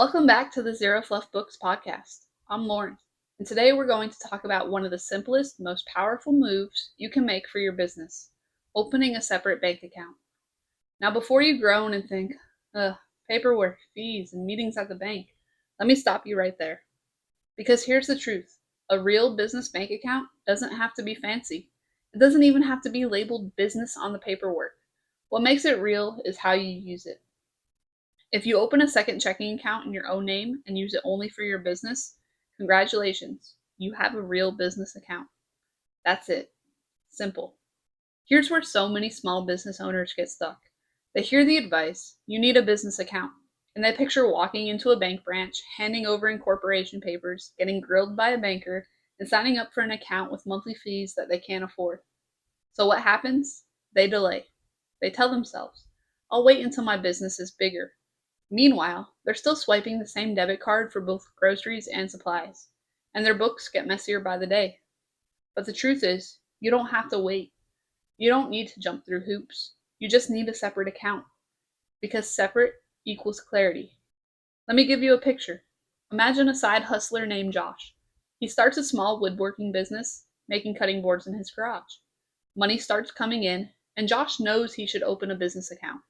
Welcome back to the Zero Fluff Books Podcast. I'm Lauren, and today we're going to talk about one of the simplest, most powerful moves you can make for your business, opening a separate bank account. Now, before you groan and think, paperwork, fees, and meetings at the bank, let me stop you right there. Because here's the truth. A real business bank account doesn't have to be fancy. It doesn't even have to be labeled business on the paperwork. What makes it real is how you use it. If you open a second checking account in your own name and use it only for your business, congratulations, you have a real business account. That's it. Simple. Here's where so many small business owners get stuck. They hear the advice, you need a business account, and they picture walking into a bank branch, handing over incorporation papers, getting grilled by a banker, and signing up for an account with monthly fees that they can't afford. So what happens? They delay. They tell themselves, I'll wait until my business is bigger. Meanwhile, they're still swiping the same debit card for both groceries and supplies, and their books get messier by the day. But the truth is, you don't have to wait. You don't need to jump through hoops. You just need a separate account, because separate equals clarity. Let me give you a picture. Imagine a side hustler named Josh. He starts a small woodworking business, making cutting boards in his garage. Money starts coming in, and Josh knows he should open a business account.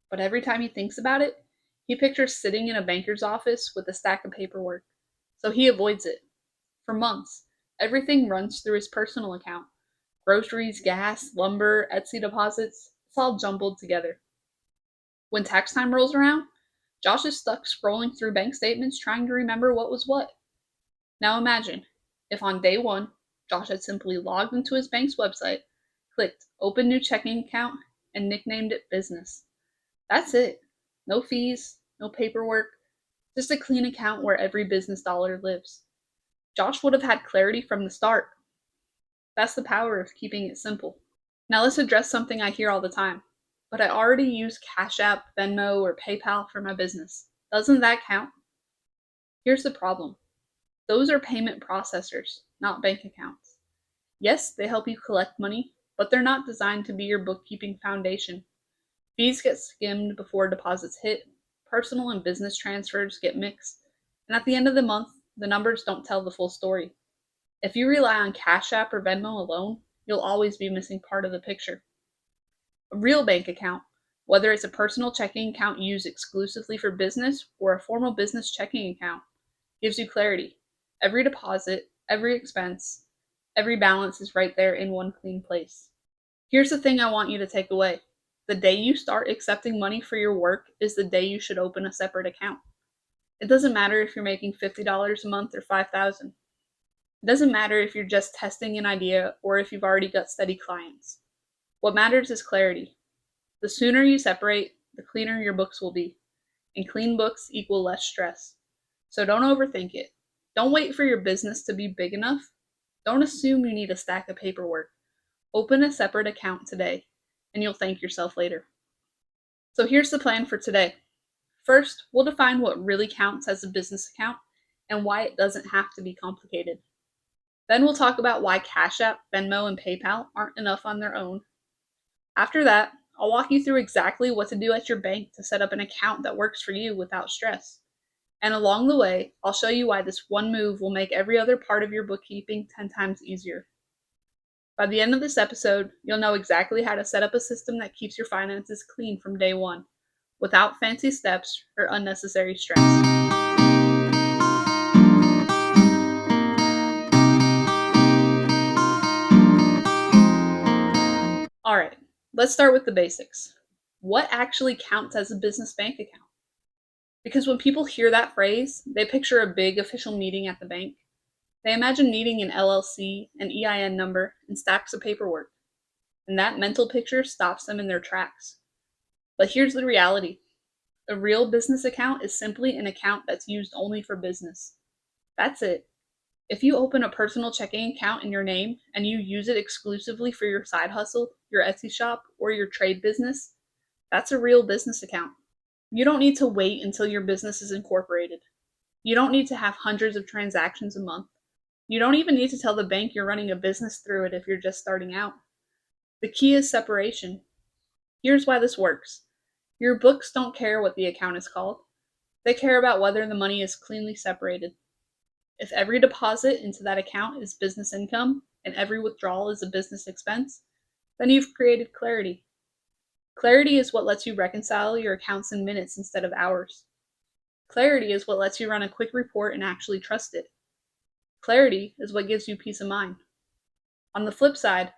But every time he thinks about it, he pictures sitting in a banker's office with a stack of paperwork, so he avoids it. For months, everything runs through his personal account. Groceries, gas, lumber, Etsy deposits, it's all jumbled together. When tax time rolls around, Josh is stuck scrolling through bank statements trying to remember what was what. Now imagine if on day one, Josh had simply logged into his bank's website, clicked Open New Checking Account, and nicknamed it Business. That's it. No fees, no paperwork, just a clean account where every business dollar lives. Josh would have had clarity from the start. That's the power of keeping it simple. Now let's address something I hear all the time. But I already use Cash App, Venmo, or PayPal for my business. Doesn't that count? Here's the problem. Those are payment processors, not bank accounts. Yes, they help you collect money, but they're not designed to be your bookkeeping foundation. Fees get skimmed before deposits hit, personal and business transfers get mixed, and at the end of the month, the numbers don't tell the full story. If you rely on Cash App or Venmo alone, you'll always be missing part of the picture. A real bank account, whether it's a personal checking account used exclusively for business or a formal business checking account, gives you clarity. Every deposit, every expense, every balance is right there in one clean place. Here's the thing I want you to take away. The day you start accepting money for your work is the day you should open a separate account. It doesn't matter if you're making $50 a month or $5,000. It doesn't matter if you're just testing an idea or if you've already got steady clients. What matters is clarity. The sooner you separate, the cleaner your books will be. And clean books equal less stress. So don't overthink it. Don't wait for your business to be big enough. Don't assume you need a stack of paperwork. Open a separate account today, and you'll thank yourself later. So here's the plan for today. First, we'll define what really counts as a business account and why it doesn't have to be complicated. Then we'll talk about why Cash App, Venmo, and PayPal aren't enough on their own. After that, I'll walk you through exactly what to do at your bank to set up an account that works for you without stress. And along the way, I'll show you why this one move will make every other part of your bookkeeping 10 times easier. By the end of this episode, you'll know exactly how to set up a system that keeps your finances clean from day one, without fancy steps or unnecessary stress. Alright, let's start with the basics. What actually counts as a business bank account? Because when people hear that phrase, they picture a big official meeting at the bank. They imagine needing an LLC, an EIN number, and stacks of paperwork. And that mental picture stops them in their tracks. But here's the reality. A real business account is simply an account that's used only for business. That's it. If you open a personal checking account in your name and you use it exclusively for your side hustle, your Etsy shop, or your trade business, that's a real business account. You don't need to wait until your business is incorporated. You don't need to have hundreds of transactions a month. You don't even need to tell the bank you're running a business through it if you're just starting out. The key is separation. Here's why this works. Your books don't care what the account is called. They care about whether the money is cleanly separated. If every deposit into that account is business income and every withdrawal is a business expense, then you've created clarity. Clarity is what lets you reconcile your accounts in minutes instead of hours. Clarity is what lets you run a quick report and actually trust it. Clarity is what gives you peace of mind. On the flip side,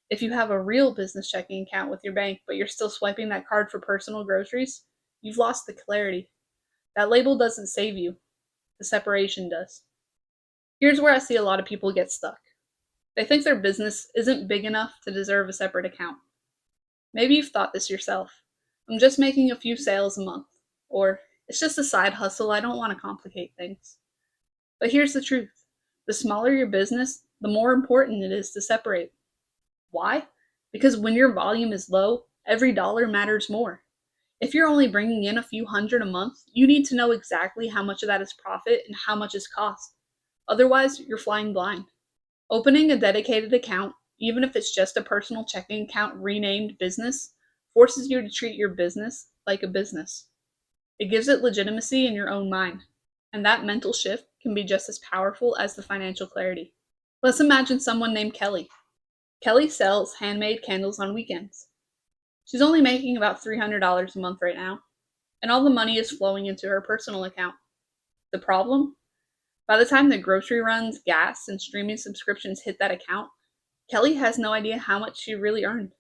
if you have a real business checking account with your bank, but you're still swiping that card for personal groceries, you've lost the clarity. That label doesn't save you, the separation does. Here's where I see a lot of people get stuck. They think their business isn't big enough to deserve a separate account. Maybe you've thought this yourself. I'm just making a few sales a month. Or, it's just a side hustle, I don't want to complicate things. But here's the truth. The smaller your business, the more important it is to separate. Why? Because when your volume is low, every dollar matters more. If you're only bringing in a few hundred a month, you need to know exactly how much of that is profit and how much is cost. Otherwise, you're flying blind. Opening a dedicated account, even if it's just a personal checking account renamed business, forces you to treat your business like a business. It gives it legitimacy in your own mind, and that mental shift can be just as powerful as the financial clarity. Let's imagine someone named Kelly. Kelly sells handmade candles on weekends. She's only making about $300 a month right now, and all the money is flowing into her personal account. The problem? By the time the grocery runs, gas, and streaming subscriptions hit that account, Kelly has no idea how much she really earned.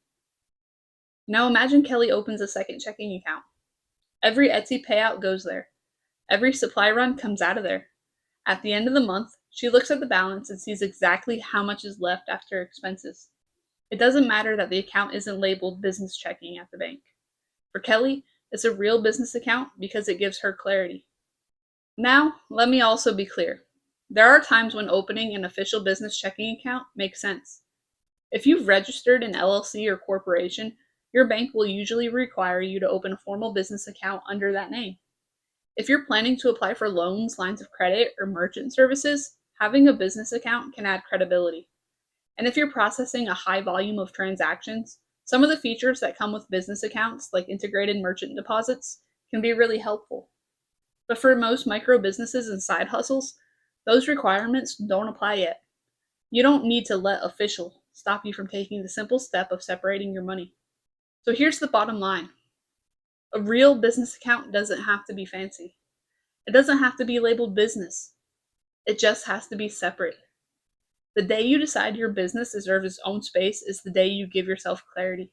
Now imagine Kelly opens a second checking account. Every Etsy payout goes there. Every supply run comes out of there. At the end of the month, she looks at the balance and sees exactly how much is left after expenses. It doesn't matter that the account isn't labeled business checking at the bank. For Kelly, it's a real business account because it gives her clarity. Now, let me also be clear. There are times when opening an official business checking account makes sense. If you've registered an LLC or corporation, your bank will usually require you to open a formal business account under that name. If you're planning to apply for loans, lines of credit, or merchant services, having a business account can add credibility. And if you're processing a high volume of transactions, some of the features that come with business accounts, like integrated merchant deposits, can be really helpful. But for most micro businesses and side hustles, those requirements don't apply yet. You don't need to let official stop you from taking the simple step of separating your money. So here's the bottom line. A real business account doesn't have to be fancy. It doesn't have to be labeled business. It just has to be separate. The day you decide your business deserves its own space is the day you give yourself clarity.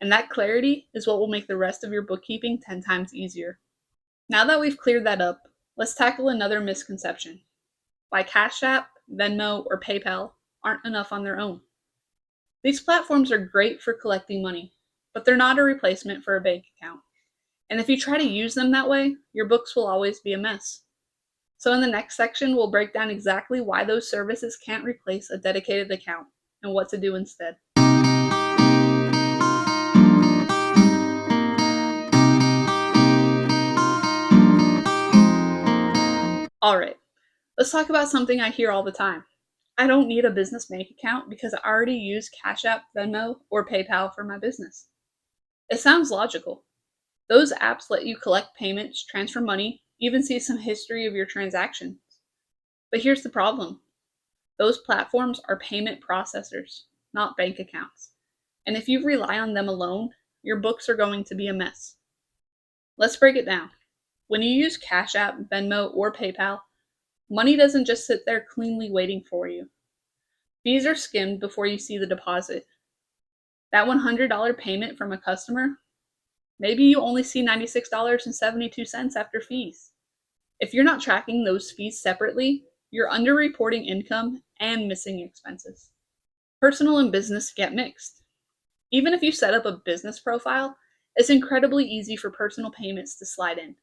And that clarity is what will make the rest of your bookkeeping 10 times easier. Now that we've cleared that up, let's tackle another misconception. Why Cash App, Venmo, or PayPal aren't enough on their own. These platforms are great for collecting money, but they're not a replacement for a bank account. And if you try to use them that way, your books will always be a mess. So in the next section, we'll break down exactly why those services can't replace a dedicated account and what to do instead. Alright, let's talk about something I hear all the time. I don't need a business bank account because I already use Cash App, Venmo, or PayPal for my business. It sounds logical. Those apps let you collect payments, transfer money, even see some history of your transactions. But here's the problem. Those platforms are payment processors, not bank accounts. And if you rely on them alone, your books are going to be a mess. Let's break it down. When you use Cash App, Venmo, or PayPal, money doesn't just sit there cleanly waiting for you. Fees are skimmed before you see the deposit. That $100 payment from a customer, maybe you only see $96.72 after fees. If you're not tracking those fees separately, you're underreporting income and missing expenses. Personal and business get mixed. Even if you set up a business profile, it's incredibly easy for personal payments to slide in.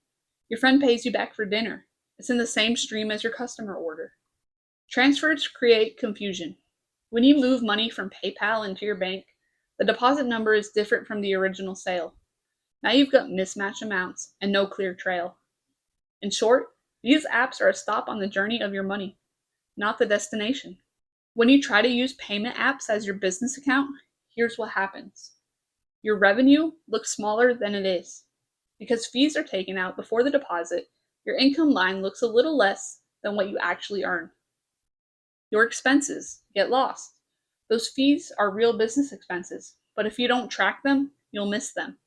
Your friend pays you back for dinner. It's in the same stream as your customer order. Transfers create confusion. When you move money from PayPal into your bank, the deposit number is different from the original sale. Now you've got mismatched amounts and no clear trail. In short, these apps are a stop on the journey of your money, not the destination. When you try to use payment apps as your business account, here's what happens. Your revenue looks smaller than it is because fees are taken out before the deposit, your income line looks a little less than what you actually earn. Your expenses get lost. Those fees are real business expenses, but if you don't track them, you'll miss them.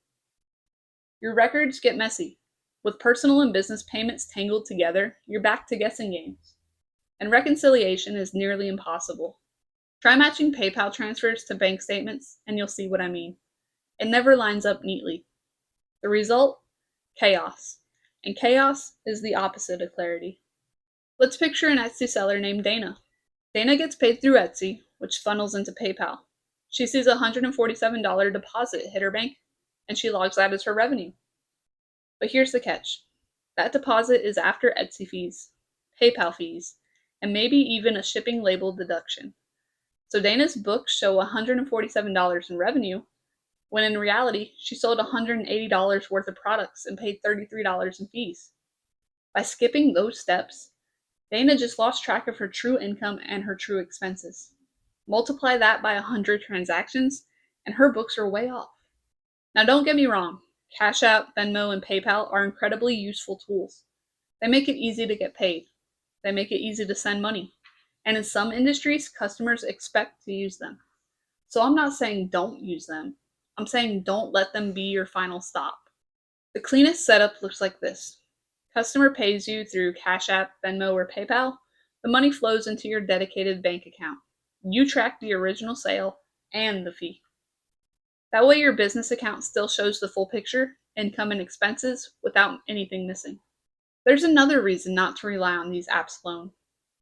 Your records get messy. With personal and business payments tangled together, you're back to guessing games. And reconciliation is nearly impossible. Try matching PayPal transfers to bank statements, and you'll see what I mean. It never lines up neatly. The result? Chaos. And chaos is the opposite of clarity. Let's picture an Etsy seller named Dana. Dana gets paid through Etsy, which funnels into PayPal. She sees a $147 deposit hit her bank, and she logs that as her revenue. But here's the catch. That deposit is after Etsy fees, PayPal fees, and maybe even a shipping label deduction. So Dana's books show $147 in revenue, when in reality, she sold $180 worth of products and paid $33 in fees. By skipping those steps, Dana just lost track of her true income and her true expenses. Multiply that by 100 transactions, and her books are way off. Now don't get me wrong, Cash App, Venmo, and PayPal are incredibly useful tools. They make it easy to get paid. They make it easy to send money. And in some industries, customers expect to use them. So I'm not saying don't use them. I'm saying don't let them be your final stop. The cleanest setup looks like this. Customer pays you through Cash App, Venmo, or PayPal. The money flows into your dedicated bank account. You track the original sale and the fee. That way your business account still shows the full picture, income and expenses, without anything missing. There's another reason not to rely on these apps alone.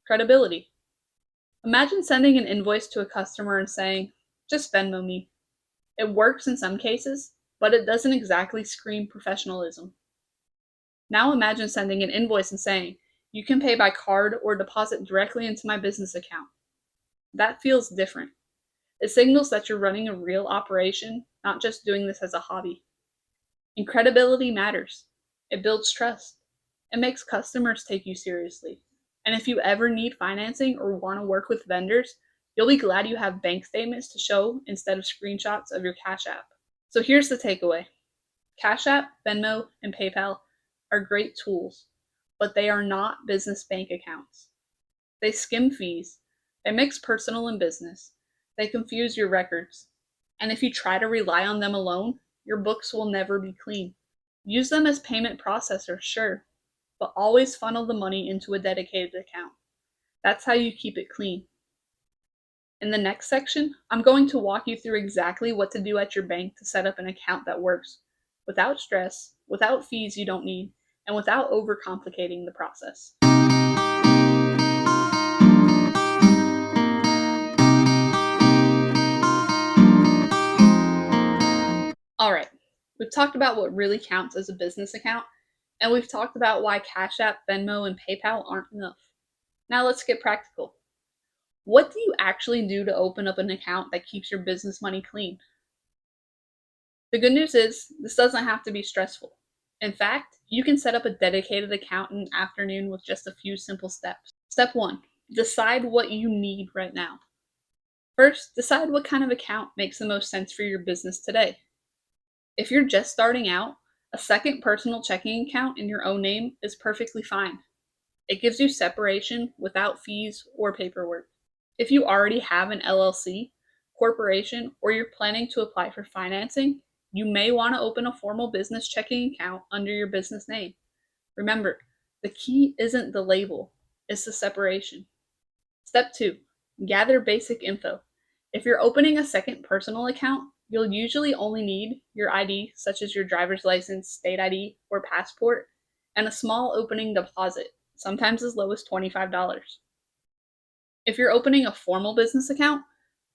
Credibility. Imagine sending an invoice to a customer and saying, just Venmo me. It works in some cases, but it doesn't exactly scream professionalism. Now imagine sending an invoice and saying, you can pay by card or deposit directly into my business account. That feels different. It signals that you're running a real operation, not just doing this as a hobby. And credibility matters. It builds trust. It makes customers take you seriously. And if you ever need financing or want to work with vendors, you'll be glad you have bank statements to show instead of screenshots of your Cash App. So here's the takeaway. Cash App, Venmo, and PayPal are great tools, but they are not business bank accounts. They skim fees. They mix personal and business. They confuse your records. And if you try to rely on them alone, your books will never be clean. Use them as payment processors, sure, but always funnel the money into a dedicated account. That's how you keep it clean. In the next section, I'm going to walk you through exactly what to do at your bank to set up an account that works, without stress, without fees you don't need, and without overcomplicating the process. Alright, we've talked about what really counts as a business account, and we've talked about why Cash App, Venmo, and PayPal aren't enough. Now let's get practical. What do you actually do to open up an account that keeps your business money clean? The good news is, this doesn't have to be stressful. In fact, you can set up a dedicated account in an afternoon with just a few simple steps. Step 1. Decide what you need right now. First, decide what kind of account makes the most sense for your business today. If you're just starting out, a second personal checking account in your own name is perfectly fine. It gives you separation without fees or paperwork. If you already have an LLC, corporation, or you're planning to apply for financing, you may want to open a formal business checking account under your business name. Remember, the key isn't the label, it's the separation. Step 2. Gather basic info. If you're opening a second personal account, you'll usually only need your ID, such as your driver's license, state ID, or passport, and a small opening deposit, sometimes as low as $25. If you're opening a formal business account,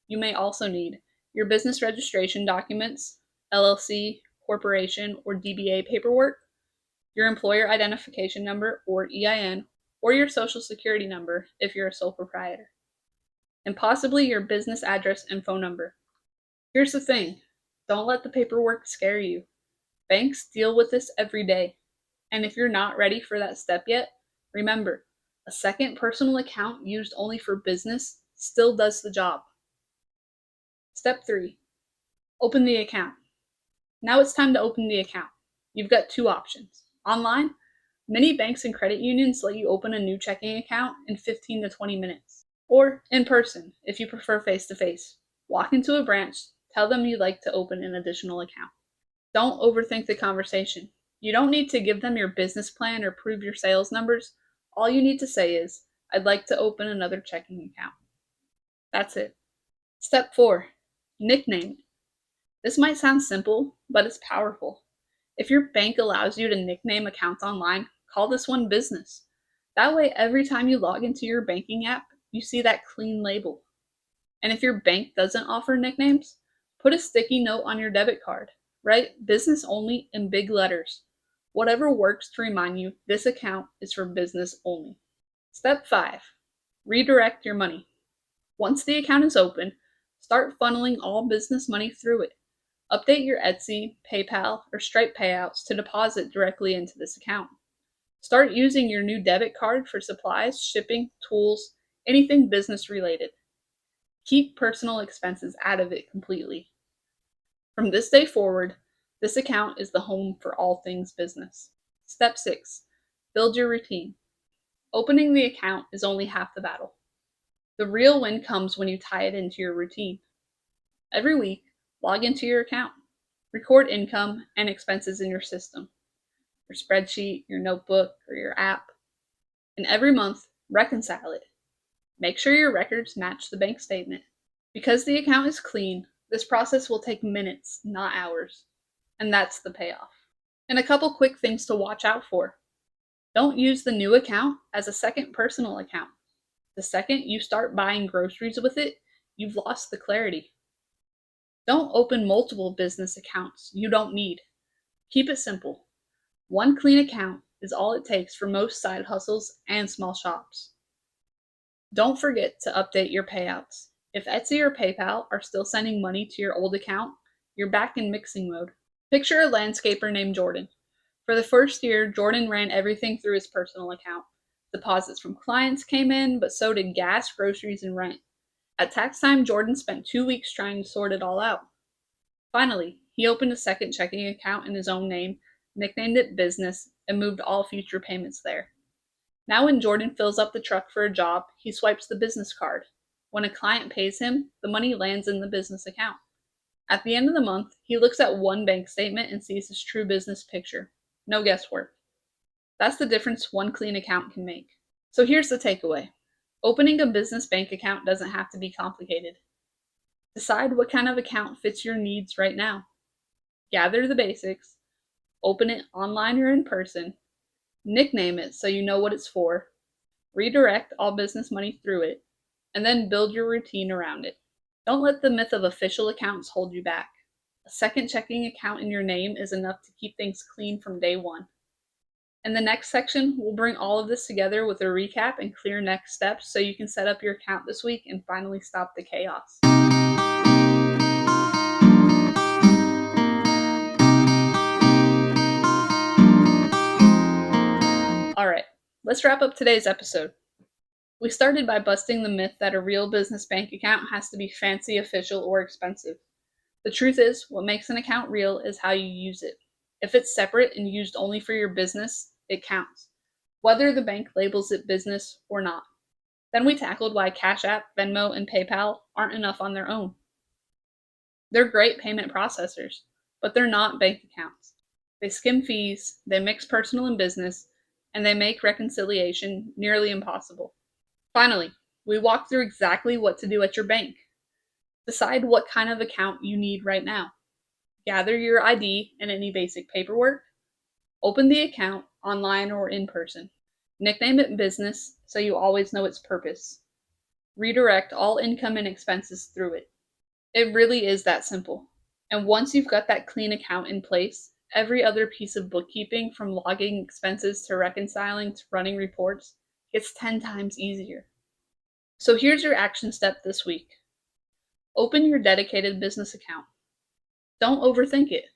you may also need your business registration documents, LLC, corporation, or DBA paperwork, your employer identification number or EIN, or your social security number if you're a sole proprietor, and possibly your business address and phone number. Here's the thing, don't let the paperwork scare you. Banks deal with this every day, and if you're not ready for that step yet, remember, a second personal account used only for business still does the job. Step 3. Open the account. Now it's time to open the account. You've got two options. Online, Many banks and credit unions let you open a new checking account in 15 to 20 minutes, or in person if you prefer face to face. Walk into a branch, tell them you'd like to open an additional account. Don't overthink the conversation. You don't need to give them your business plan or prove your sales numbers. All you need to say is, I'd like to open another checking account. That's it. Step 4. Nickname it. This might sound simple, but it's powerful. If your bank allows you to nickname accounts online, call this one business. That way, every time you log into your banking app, you see that clean label. And if your bank doesn't offer nicknames, put a sticky note on your debit card. Write business only in big letters. Whatever works to remind you this account is for business only. Step 5. Redirect your money. Once the account is open, start funneling all business money through it. Update your Etsy, PayPal, or Stripe payouts to deposit directly into this account. Start using your new debit card for supplies, shipping, tools, anything business related. Keep personal expenses out of it completely. From this day forward, this account is the home for all things business. Step 6. Build your routine. Opening the account is only half the battle. The real win comes when you tie it into your routine. Every week, log into your account. Record income and expenses in your system, your spreadsheet, your notebook, or your app. And every month, reconcile it. Make sure your records match the bank statement. Because the account is clean, this process will take minutes, not hours. And that's the payoff. And a couple quick things to watch out for. Don't use the new account as a second personal account. The second you start buying groceries with it, you've lost the clarity. Don't open multiple business accounts you don't need. Keep it simple. One clean account is all it takes for most side hustles and small shops. Don't forget to update your payouts. If Etsy or PayPal are still sending money to your old account, you're back in mixing mode. Picture a landscaper named Jordan. For the first year, Jordan ran everything through his personal account. Deposits from clients came in, but so did gas, groceries, and rent. At tax time, Jordan spent 2 weeks trying to sort it all out. Finally, he opened a second checking account in his own name, nicknamed it Business, and moved all future payments there. Now when Jordan fills up the truck for a job, he swipes the business card. When a client pays him, the money lands in the business account. At the end of the month, he looks at one bank statement and sees his true business picture. No guesswork. That's the difference one clean account can make. So here's the takeaway. Opening a business bank account doesn't have to be complicated. Decide what kind of account fits your needs right now. Gather the basics, open it online or in person, nickname it so you know what it's for, redirect all business money through it, and then build your routine around it. Don't let the myth of official accounts hold you back. A second checking account in your name is enough to keep things clean from day one. In the next section, we'll bring all of this together with a recap and clear next steps so you can set up your account this week and finally stop the chaos. Alright, let's wrap up today's episode. We started by busting the myth that a real business bank account has to be fancy, official, or expensive. The truth is, what makes an account real is how you use it. If it's separate and used only for your business, it counts, whether the bank labels it business or not. Then we tackled why Cash App, Venmo, and PayPal aren't enough on their own. They're great payment processors, but they're not bank accounts. They skim fees, they mix personal and business, and they make reconciliation nearly impossible. Finally, we walked through exactly what to do at your bank. Decide what kind of account you need right now. Gather your ID and any basic paperwork. Open the account online or in person. Nickname it business so you always know its purpose. Redirect all income and expenses through it. It really is that simple. And once you've got that clean account in place, every other piece of bookkeeping, from logging expenses to reconciling to running reports, gets 10 times easier. So here's your action step this week. Open your dedicated business account. Don't overthink it.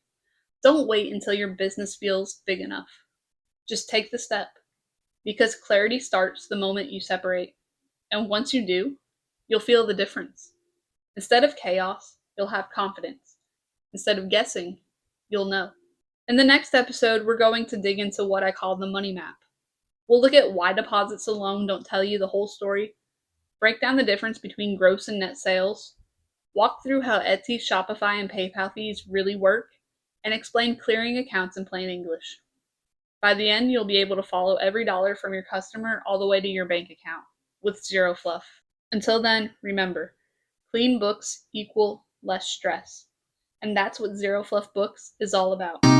Don't wait until your business feels big enough. Just take the step, because clarity starts the moment you separate. And once you do, you'll feel the difference. Instead of chaos, you'll have confidence. Instead of guessing, you'll know. In the next episode, we're going to dig into what I call the money map. We'll look at why deposits alone don't tell you the whole story, break down the difference between gross and net sales, walk through how Etsy, Shopify, and PayPal fees really work, and explain clearing accounts in plain English. By the end, you'll be able to follow every dollar from your customer all the way to your bank account with zero fluff. Until then, remember, clean books equal less stress. And that's what Zero Fluff Books is all about.